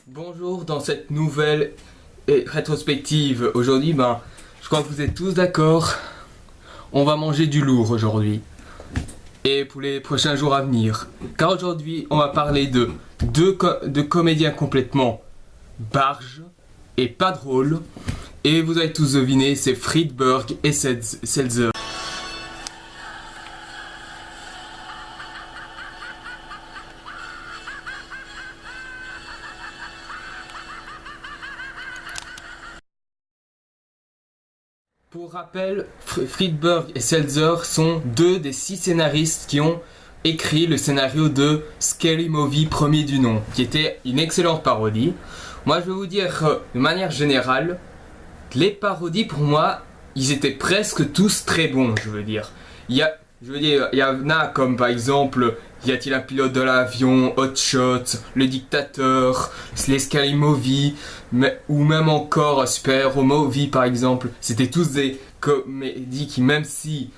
Bonjour, dans cette nouvelle rétrospective, aujourd'hui, je crois que vous êtes tous d'accord, on va manger du lourd aujourd'hui. Et pour les prochains jours à venir. Car aujourd'hui, on va parler de deux comédiens complètement barges et pas drôles. Et vous allez tous deviner, c'est Friedberg et Seltzer. Pour rappel, Friedberg et Seltzer sont deux des 6 scénaristes qui ont écrit le scénario de Scary Movie premier du nom, qui était une excellente parodie. Moi je vais vous dire de manière générale, les parodies pour moi, ils étaient presque tous très bons, je veux dire. Il y en a comme par exemple Y a-t-il un pilote de l'avion, Hot Shot, Le Dictateur, les Scary Movie, ou même encore Super Hero Movie par exemple. C'était tous des comédies qui même si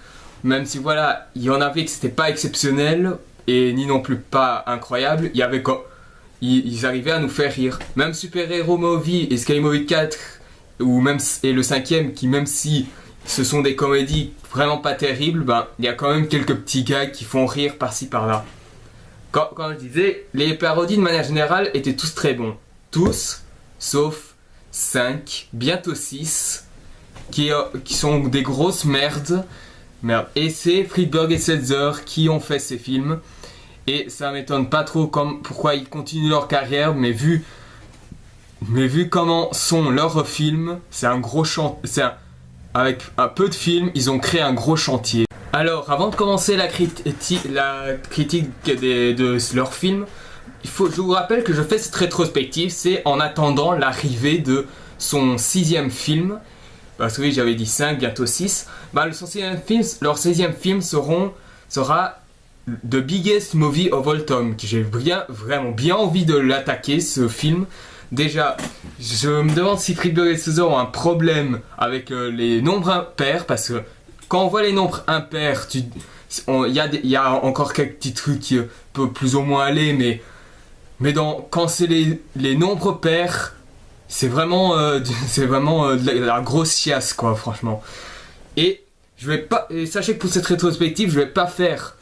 voilà, il y en avait que c'était pas exceptionnel et ni non plus pas incroyable, il y avait ils arrivaient à nous faire rire. Même Super Hero Movie et Scary Movie 4 et le 5e qui même si ce sont des comédies vraiment pas terribles, il y a quand même quelques petits gags qui font rire par-ci par-là. Quand je disais, les parodies de manière générale étaient tous très bons. Tous, sauf 5, bientôt 6, qui sont des grosses merdes. Et c'est Friedberg et Seltzer qui ont fait ces films. Et ça m'étonne pas trop pourquoi ils continuent leur carrière, mais vu comment sont leurs films, c'est un gros chantier. Avec un peu de films, ils ont créé un gros chantier. Alors, avant de commencer la critique de leurs films, je vous rappelle que je fais cette rétrospective, c'est en attendant l'arrivée de son 6e film. Parce que oui, j'avais dit 5, bientôt 6. Leur 16e film sera The Biggest Movie of All Time. J'ai vraiment bien envie de l'attaquer, ce film. Déjà, je me demande si Friedberg et Seltzer ont un problème avec les nombres impairs, parce que quand on voit les nombres impairs, il y a encore quelques petits trucs qui peuvent plus ou moins aller, mais quand c'est les nombres pairs, c'est vraiment de la grosse chiasse, quoi, franchement. Et sachez que pour cette rétrospective, je vais pas faire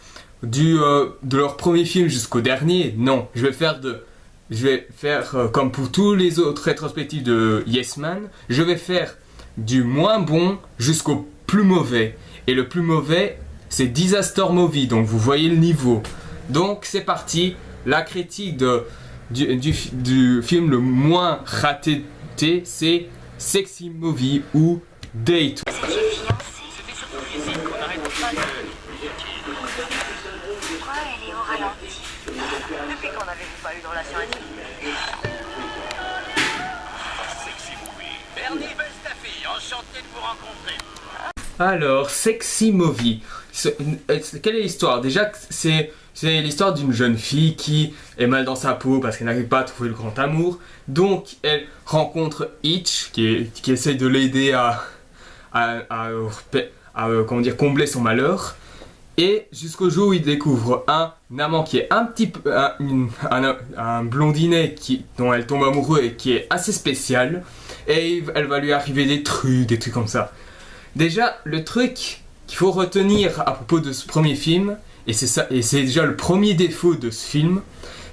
de leur premier film jusqu'au dernier, non, je vais faire comme pour tous les autres rétrospectives de Yes Man, je vais faire du moins bon jusqu'au plus mauvais. Et le plus mauvais, c'est Disaster Movie, donc vous voyez le niveau. Donc c'est parti, la critique du film le moins raté, c'est Sexy Movie ou Date. Depuis quand n'avez-vous pas eu de relation intime? Sexy Movie. Bernie, baisse ta fille, enchanté de vous rencontrer. Alors, Sexy Movie. Quelle est l'histoire? Déjà, c'est l'histoire d'une jeune fille qui est mal dans sa peau parce qu'elle n'arrive pas à trouver le grand amour. Donc, elle rencontre Hitch qui essaye de l'aider à combler son malheur. Et jusqu'au jour où il découvre un amant qui est un petit peu un blondinet dont elle tombe amoureuse et qui est assez spécial. Et elle va lui arriver des trucs comme ça. Déjà, le truc qu'il faut retenir à propos de ce premier film, et c'est déjà le premier défaut de ce film,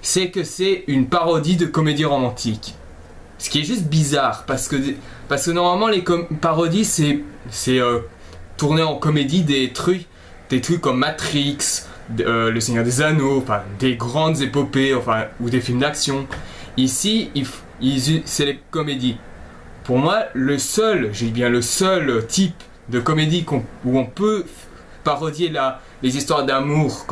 c'est que c'est une parodie de comédie romantique. Ce qui est juste bizarre, parce que normalement les parodies c'est tourner en comédie des trucs comme Matrix, Le Seigneur des Anneaux, enfin des grandes épopées, ou des films d'action. Ici, c'est les comédies. Pour moi, le seul type de comédie où on peut parodier les histoires d'amour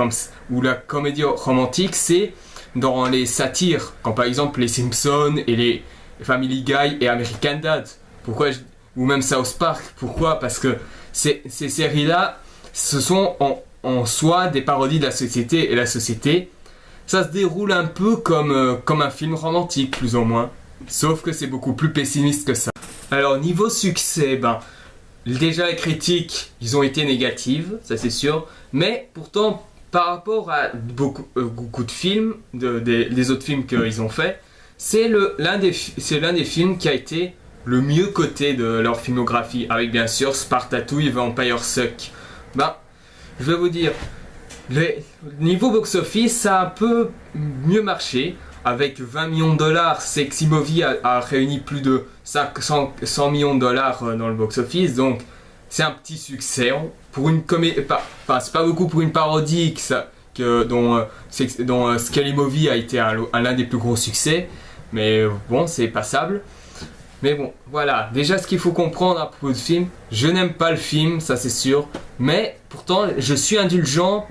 ou la comédie romantique, c'est dans les satires, comme par exemple les Simpsons et les Family Guy et American Dad. Ou même South Park. Pourquoi? Parce que ces séries-là, ce sont en soi des parodies de la société, et la société, ça se déroule un peu comme un film romantique, plus ou moins. Sauf que c'est beaucoup plus pessimiste que ça. Alors, niveau succès, déjà les critiques, ils ont été négatives, ça c'est sûr. Mais pourtant, par rapport à beaucoup de films, des autres films qu'ils ont fait, c'est l'un des films qui a été le mieux coté de leur filmographie, avec bien sûr Spartacus et Vampire Suck. Ben, je vais vous dire, niveau box-office, ça a un peu mieux marché. Avec 20 millions de dollars, Sexy Movie a réuni plus de 100 millions de dollars dans le box-office, donc c'est un petit succès. Pour une comédie, enfin, c'est pas beaucoup pour une parodie dont Scary Movie a été l'un des plus gros succès, mais bon, c'est passable. Mais bon, voilà, déjà ce qu'il faut comprendre à propos du film, je n'aime pas le film, ça c'est sûr, mais pourtant je suis indulgent,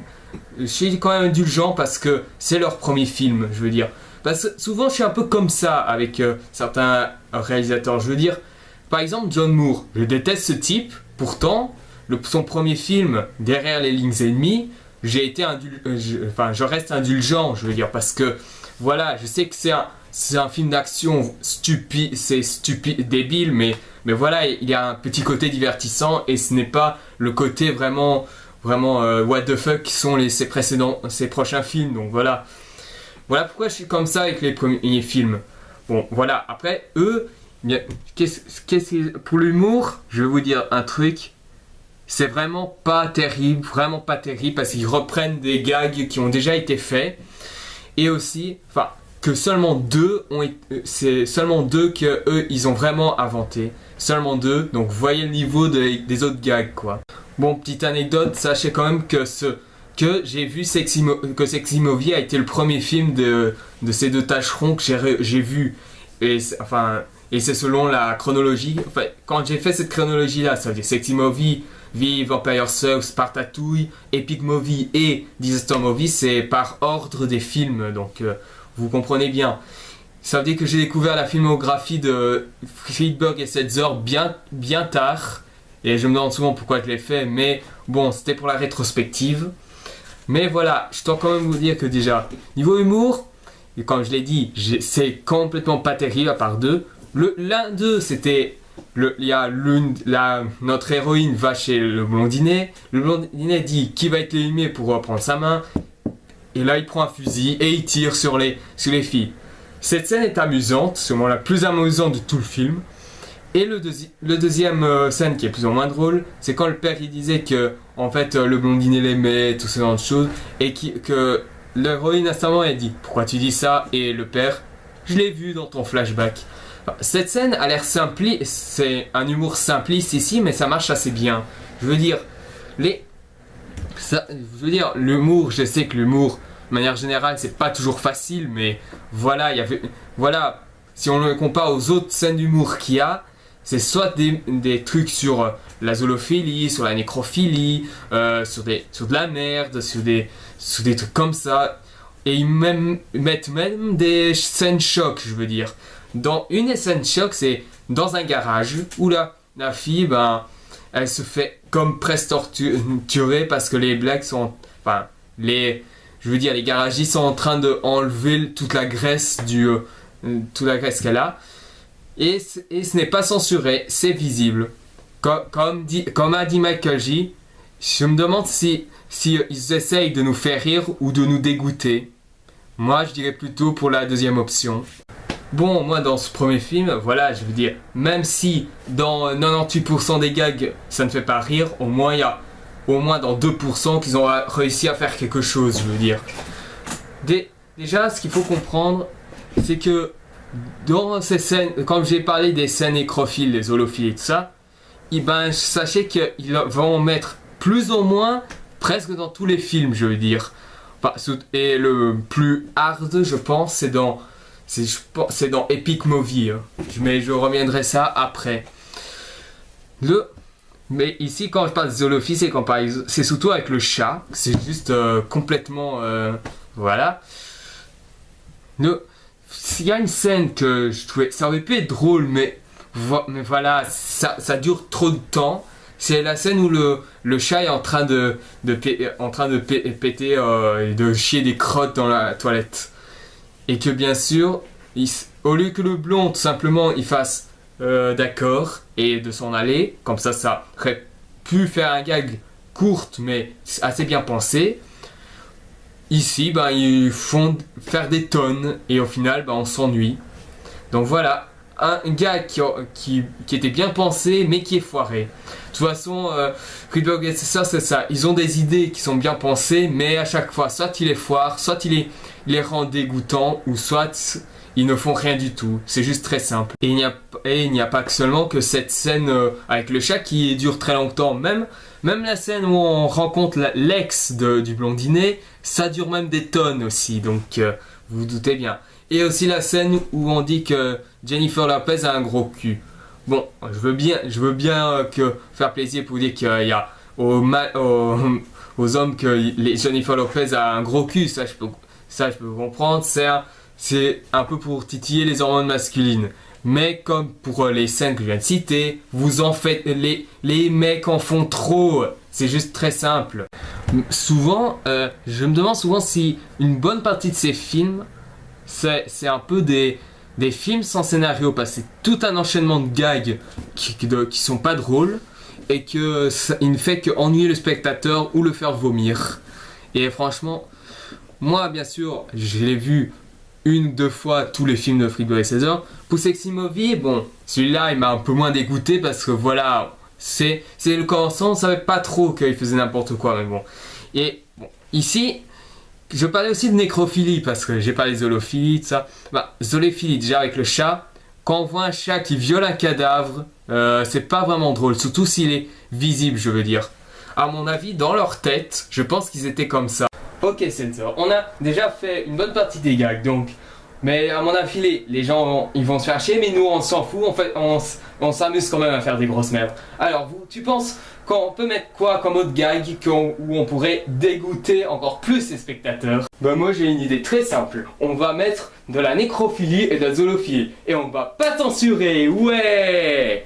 quand même indulgent parce que c'est leur premier film, je veux dire. Parce que souvent je suis un peu comme ça avec certains réalisateurs, je veux dire, par exemple John Moore, je déteste ce type, pourtant son premier film, Derrière les lignes ennemies, je reste indulgent, je veux dire, parce que voilà, je sais que c'est un film d'action stupide, débile, mais voilà, il y a un petit côté divertissant et ce n'est pas le côté vraiment what the fuck qui sont ses prochains films, donc voilà. Voilà pourquoi je suis comme ça avec les premiers films. Bon, voilà, après, eux, pour l'humour, je vais vous dire un truc, c'est vraiment pas terrible, parce qu'ils reprennent des gags qui ont déjà été faits, et aussi, enfin, que c'est seulement deux que eux, ils ont vraiment inventé, seulement deux, donc voyez le niveau des autres gags, quoi. Bon, petite anecdote, sachez quand même que j'ai vu que Sexy Movie a été le premier film de ces deux tâcherons que j'ai vu. Et c'est selon la chronologie. Enfin, quand j'ai fait cette chronologie-là, ça veut dire Sexy Movie, Vampire Suck, Spartacus, Epic Movie et Disaster Movie, c'est par ordre des films. Donc, vous comprenez bien. Ça veut dire que j'ai découvert la filmographie de Friedberg et Setzer bien tard. Et je me demande souvent pourquoi je l'ai fait. Mais bon, c'était pour la rétrospective. Mais voilà, je dois quand même vous dire que déjà, niveau humour, et comme je l'ai dit, c'est complètement pas terrible à part deux. L'un d'eux, c'était, notre héroïne va chez le blondinet. Le blondinet dit qui va être éliminé pour reprendre sa main. Et là, il prend un fusil et il tire sur les filles. Cette scène est amusante, c'est sûrement la plus amusante de tout le film. Et le deuxième scène qui est plus ou moins drôle, c'est quand le père il disait que en fait le blondinet l'aimait, tout ce genre de choses, et que l'héroïne instamment elle dit pourquoi tu dis ça, et le père, je l'ai vu dans ton flashback. Enfin, cette scène a l'air simpliste, c'est un humour simpliste ici, mais ça marche assez bien. Je veux dire, l'humour, je sais que l'humour, de manière générale, c'est pas toujours facile, mais voilà, si on le compare aux autres scènes d'humour qu'il y a, c'est soit des trucs sur la zoolophilie, sur la nécrophilie, sur de la merde, sur des trucs comme ça. Et ils mettent même des scènes chocs, je veux dire. Dans une des scènes chocs, c'est dans un garage où la fille, elle se fait comme presque torturée parce que les blagues sont... Enfin, les garagistes sont en train de enlever toute la graisse qu'elle a. Et ce n'est pas censuré, c'est visible. Comme a dit Michael J, je me demande si ils essayent de nous faire rire ou de nous dégoûter. Moi, je dirais plutôt pour la deuxième option. Bon, moi, dans ce premier film, voilà, je veux dire, même si dans 98% des gags, ça ne fait pas rire, au moins, il y a dans 2% qu'ils ont réussi à faire quelque chose, je veux dire. Déjà, ce qu'il faut comprendre, c'est que dans ces scènes, comme j'ai parlé des scènes nécrophiles, les zoolophiles et tout ça, sachez qu'ils vont en mettre plus ou moins presque dans tous les films, je veux dire. Et le plus hard, je pense, c'est dans Epic Movie. Mais je reviendrai ça après. Mais ici, quand je parle de zoolophie, c'est surtout avec le chat. C'est juste complètement... voilà. S'il y a une scène que je trouvais... Ça aurait pu être drôle, mais voilà, ça dure trop de temps. C'est la scène où le chat est en train de péter et de chier des crottes dans la toilette. Et que bien sûr, au lieu que le blond, tout simplement, il fasse d'accord et de s'en aller, comme ça aurait pu faire un gag courte mais assez bien pensé. Ici, ils font faire des tonnes et au final, on s'ennuie. Donc voilà, un gars qui était bien pensé mais qui est foiré. De toute façon, Friedberg et c'est ça. Ils ont des idées qui sont bien pensées, mais à chaque fois, soit ils les foirent, soit ils les rendent dégoûtants, ou soit ils ne font rien du tout. C'est juste très simple. Et il n'y a pas que seulement que cette scène avec le chat qui dure très longtemps. Même la scène où on rencontre l'ex du blondinet, ça dure même des tonnes aussi. Donc vous vous doutez bien. Et aussi la scène où on dit que Jennifer Lopez a un gros cul. Bon, je veux bien faire plaisir pour dire qu'il y a aux hommes que Jennifer Lopez a un gros cul. Ça, je peux comprendre. C'est un peu pour titiller les hormones masculines. Mais comme pour les scènes que je viens de citer, vous en faites, les mecs en font trop. C'est juste très simple. Souvent, je me demande souvent si une bonne partie de ces films, c'est un peu des films sans scénario, parce que c'est tout un enchaînement de gags qui sont pas drôles et il ne fait que ennuyer le spectateur ou le faire vomir. Et franchement, moi bien sûr, je l'ai vu une ou deux fois tous les films de Friedberg et César. Pour Sexy Movie, bon, celui-là il m'a un peu moins dégoûté parce que voilà, c'est le commencement, on savait pas trop qu'il faisait n'importe quoi, mais bon. Et bon, ici, je parlais aussi de nécrophilie parce que j'ai parlé de zoolophilie, tout ça. Bah, zoolophilie, déjà avec le chat, quand on voit un chat qui viole un cadavre, c'est pas vraiment drôle, surtout s'il est visible, je veux dire. À mon avis, dans leur tête, je pense qu'ils étaient comme ça. Ok, Sensor, on a déjà fait une bonne partie des gags, donc. Mais à mon avis, les gens, ils vont se faire chier, mais nous, on s'en fout, en fait, on s'amuse quand même à faire des grosses merdes. Alors, tu penses qu'on peut mettre quoi comme autre gag où on pourrait dégoûter encore plus les spectateurs? Ben moi, j'ai une idée très simple. On va mettre de la nécrophilie et de la zoolophilie. Et on va pas censurer, ouais!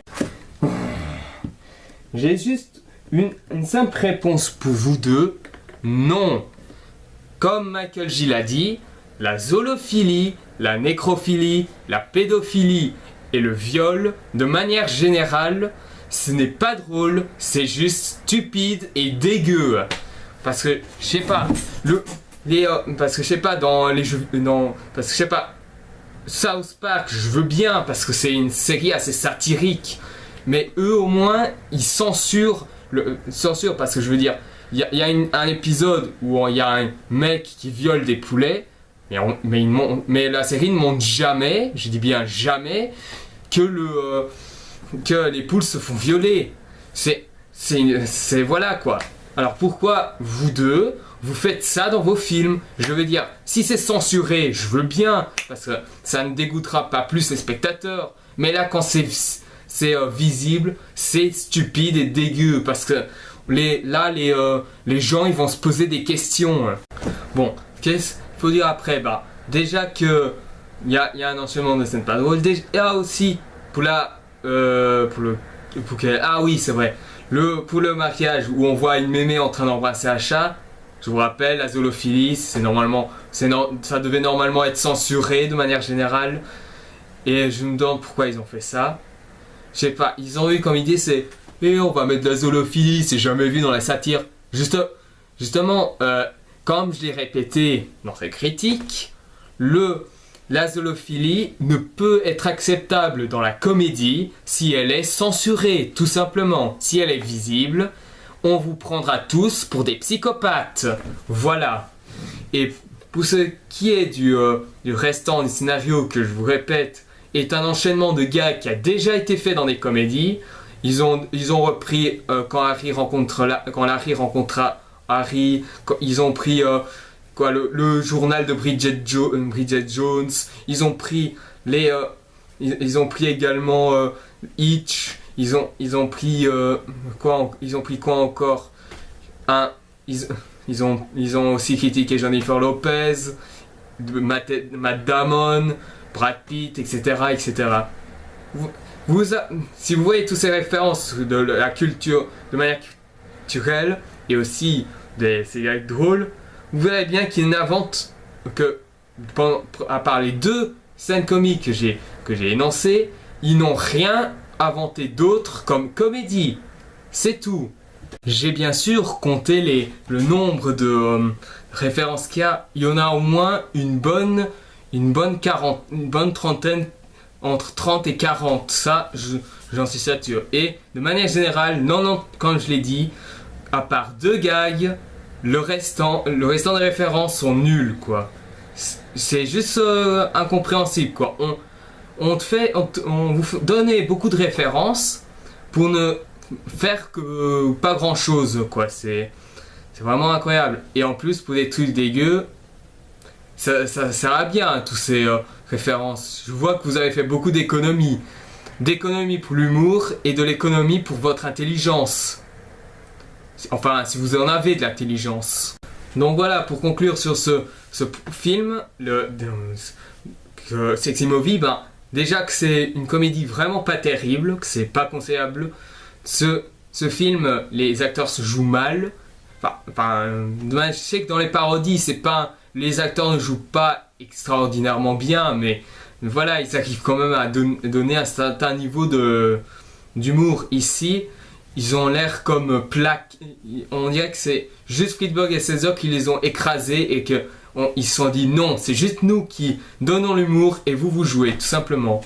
J'ai juste une simple réponse pour vous deux. Non. Comme Michael J l'a dit, la zoolophilie, la nécrophilie, la pédophilie et le viol, de manière générale, ce n'est pas drôle, c'est juste stupide et dégueu. Parce que, je sais pas, parce que je sais pas, dans les jeux, non, parce que je sais pas, South Park, je veux bien, parce que c'est une série assez satirique, mais eux au moins, ils censurent, parce que je veux dire, il y a un épisode où il y a un mec qui viole des poulets, mais la série ne montre jamais, je dis bien jamais, que les poules se font violer. C'est voilà quoi. Alors pourquoi vous deux, vous faites ça dans vos films? Je veux dire, si c'est censuré, je veux bien, parce que ça ne dégoûtera pas plus les spectateurs. Mais là, quand c'est visible, c'est stupide et dégueu, parce que les gens, ils vont se poser des questions. Bon, qu'est-ce qu'il faut dire après? Bah, déjà que il y a un enchaînement de scènes pas drôles. Déjà aussi, ah oui, c'est vrai. Pour le mariage où on voit une mémé en train d'embrasser un chat, je vous rappelle, la zoolophilie, ça devait normalement être censuré de manière générale. Et je me demande pourquoi ils ont fait ça. Je sais pas, ils ont eu comme idée, on va mettre de la zoolophilie, c'est jamais vu dans la satire. Justement, comme je l'ai répété dans cette critique, la zoolophilie ne peut être acceptable dans la comédie si elle est censurée, tout simplement. Si elle est visible, on vous prendra tous pour des psychopathes. Voilà. Et pour ce qui est du restant du scénario, que je vous répète, est un enchaînement de gags qui a déjà été fait dans des comédies. Ils ont repris quand Larry rencontra Harry, ils ont pris le journal de Bridget Jones, ils ont pris également Hitch, ils ont pris quoi encore, ils ont aussi critiqué Jennifer Lopez, Matt Damon, Brad Pitt, etc. Si vous voyez toutes ces références de la culture de manière culturelle et aussi ces gags drôles, vous verrez bien qu'ils n'inventent que, à part les deux scènes comiques que j'ai énoncées, ils n'ont rien inventé d'autre comme comédie. C'est tout. J'ai bien sûr compté le nombre de références qu'il y a. Il y en a au moins une bonne trentaine entre 30 et 40, ça j'en suis sûr. Et de manière générale, non, comme je l'ai dit, à part 2 gags, le restant des références sont nuls, quoi. C'est juste incompréhensible, quoi. On vous donnait beaucoup de références pour ne faire que pas grand chose, quoi. C'est vraiment incroyable. Et en plus, pour des trucs dégueux, ça sert à bien, tous ces références. Je vois que vous avez fait beaucoup d'économies. D'économies pour l'humour et de l'économie pour votre intelligence. Enfin, si vous en avez de l'intelligence. Donc voilà, pour conclure sur ce film, Sexy Movie, ben, déjà que c'est une comédie vraiment pas terrible, que c'est pas conseillable. Ce film, les acteurs se jouent mal. Enfin, je sais que dans les parodies, c'est pas, les acteurs ne jouent pas extraordinairement bien, mais voilà, ils arrivent quand même à donner un certain niveau d'humour. Ici, ils ont l'air comme plaques. On dirait que c'est juste Friedberg et César qui les ont écrasés et qu'ils se sont dit non, c'est juste nous qui donnons l'humour et vous jouez, tout simplement.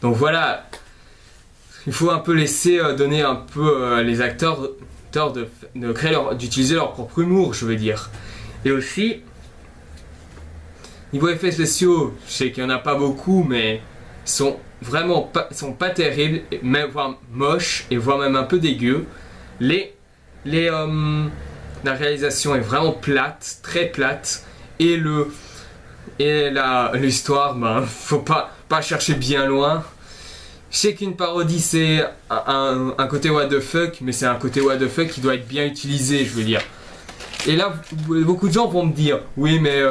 Donc voilà, il faut un peu laisser donner un peu les acteurs d'utiliser leur propre humour, je veux dire. Et aussi, niveau effets spéciaux, je sais qu'il n'y en a pas beaucoup, mais sont pas terribles, même voire moches et voire même un peu dégueux. La réalisation est vraiment plate, très plate, et l'histoire, ben, faut pas chercher bien loin. Je sais qu'une parodie c'est un côté what the fuck, mais c'est un côté what the fuck qui doit être bien utilisé, je veux dire. Et là, beaucoup de gens vont me dire, oui, mais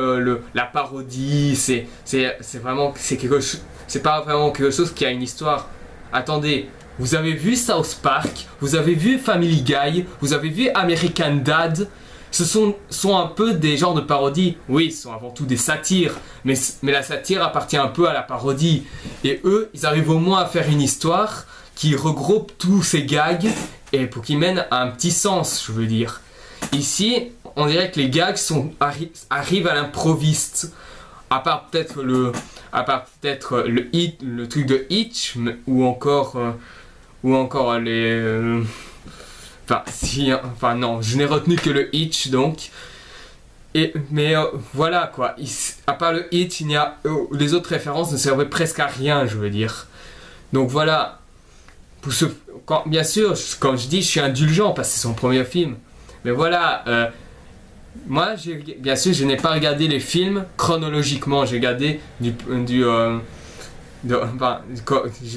la parodie, c'est pas vraiment quelque chose qui a une histoire. Attendez, vous avez vu South Park, vous avez vu Family Guy, vous avez vu American Dad. Ce sont un peu des genres de parodies. Oui, ce sont avant tout des satires, mais la satire appartient un peu à la parodie. Et eux, ils arrivent au moins à faire une histoire qui regroupe tous ces gags et pour qu'ils mènent à un petit sens, je veux dire. Ici, on dirait que les gags arrivent à l'improviste. À part peut-être le truc de Hitch, ou encore les... non, je n'ai retenu que le Hitch, donc. Mais voilà, quoi. À part le Hitch, les autres références ne servaient presque à rien, je veux dire. Donc voilà. Bien sûr, comme je dis, je suis indulgent parce que c'est son premier film. Mais voilà, moi, bien sûr, je n'ai pas regardé les films chronologiquement. J'ai regardé je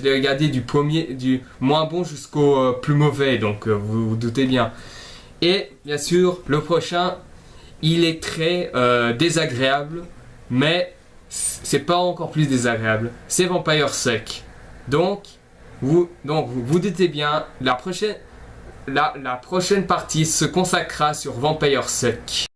l'ai regardé du moins bon jusqu'au plus mauvais, donc vous vous doutez bien. Et bien sûr, le prochain, il est très désagréable, mais c'est pas encore plus désagréable. C'est Vampire Suck. Donc vous doutez bien, la prochaine partie se consacrera sur Vampire Suck.